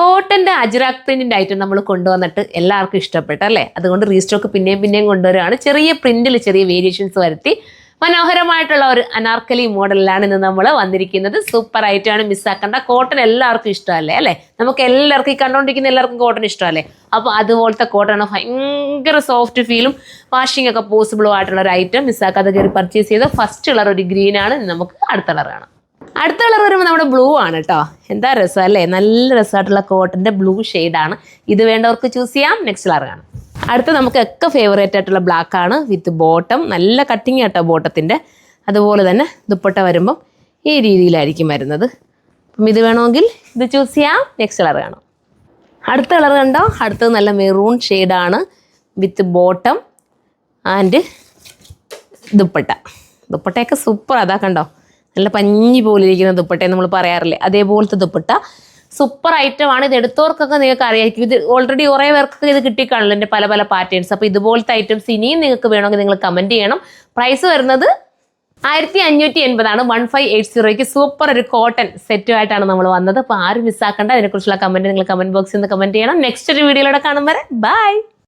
കോട്ടന്റെ Ajrak പ്രിന്റിന്റെ item നമ്മൾ കൊണ്ടുവന്നിട്ട് എല്ലാവർക്കും ഇഷ്ടപ്പെട്ടു അല്ലേ? അതുകൊണ്ട് റീസ്റ്റോക്ക് പിന്നെയും കൊണ്ടുവരികയാണ്. ചെറിയ പ്രിന്റിൽ ചെറിയ വേരിയേഷൻസ് വരുത്തി മനോഹരമായിട്ടുള്ള ഒരു അനാർക്കലി മോഡലിലാണ് ഇന്ന് നമ്മൾ വന്നിരിക്കുന്നത്. സൂപ്പർ ആയിട്ടാണ്, മിസ്സാക്കേണ്ട. കോട്ടൺ എല്ലാവർക്കും ഇഷ്ടമല്ലേ അല്ലേ? നമുക്ക് എല്ലാവർക്കും ഈ കണ്ടുകൊണ്ടിരിക്കുന്ന എല്ലാവർക്കും കോട്ടൺ ഇഷ്ടമല്ലേ? അപ്പോൾ അതുപോലത്തെ കോട്ടൺ ഭയങ്കര സോഫ്റ്റ് ഫീലും വാഷിംഗ് ഒക്കെ പോസിബിളും ആയിട്ടുള്ള ഒരു ഐറ്റം മിസ്സാക്കാതെ കയറി പർച്ചേസ് ചെയ്ത് ഫസ്റ്റ് കളർ ഒരു ഗ്രീൻ ആണ്. നമുക്ക് അടുത്ത കളർ കാണാം. അടുത്ത കളർ വരുമ്പോൾ നമ്മുടെ ബ്ലൂ ആണ് കേട്ടോ. എന്താ രസം അല്ലേ? നല്ല രസമായിട്ടുള്ള കോട്ടൻ്റെ ബ്ലൂ ഷെയ്ഡാണ്. ഇത് വേണ്ടവർക്ക് ചൂസ് ചെയ്യാം. നെക്സ്റ്റ് കളർ കാണാം. അടുത്ത നമുക്കൊക്കെ ഫേവറേറ്റ് ആയിട്ടുള്ള ബ്ലാക്ക് ആണ് വിത്ത് ബോട്ടം. നല്ല കട്ടിങ് ആട്ടോ ബോട്ടത്തിൻ്റെ. അതുപോലെ തന്നെ ദുപ്പട്ട വരുമ്പം ഈ രീതിയിലായിരിക്കും വരുന്നത്. അപ്പം ഇത് വേണമെങ്കിൽ ഇത് ചൂസ് ചെയ്യാം. നെക്സ്റ്റ് കളർ കാണാം. അടുത്ത കളർ കണ്ടോ? അടുത്തത് നല്ല മെറൂൺ ഷെയ്ഡാണ് വിത്ത് ബോട്ടം ആൻഡ് ദുപ്പട്ട. ദുപ്പട്ടയൊക്കെ സൂപ്പർ. അതാ കണ്ടോ, നല്ല പഞ്ഞി പോലെ ഇരിക്കുന്ന ദുപ്പട്ട നമ്മൾ പറയാറില്ലേ, അതേപോലത്തെ ദുപ്പട്ട. സൂപ്പർ ഐറ്റമാണ്. ഇത് എടുത്തവർക്കൊക്കെ നിങ്ങൾക്ക് അറിയായിരിക്കും. ഇത് ഓൾറെഡി കുറേ പേർക്കൊക്കെ ഇത് കിട്ടിക്കാണല്ലോ എൻ്റെ പല പാറ്റേൺസ്. അപ്പോൾ ഇതുപോലത്തെ ഐറ്റംസ് ഇനിയും നിങ്ങൾക്ക് വേണമെങ്കിൽ നിങ്ങൾ കമൻറ്റ് ചെയ്യണം. പ്രൈസ് വരുന്നത് 1580 1580 സൂപ്പർ ഒരു കോട്ടൺ സെറ്റുമായിട്ടാണ് നമ്മൾ വന്നത്. അപ്പോൾ ആരും മിസ്സാക്കേണ്ട. അതിനെക്കുറിച്ചുള്ള കമൻറ്റ് നിങ്ങൾ കമൻറ്റ് ബോക്സിൽ നിന്ന് കമൻറ്റ് ചെയ്യണം. നെക്സ്റ്റ് ഒരു വീഡിയോയിലൂടെ കാണും വരെ ബൈ.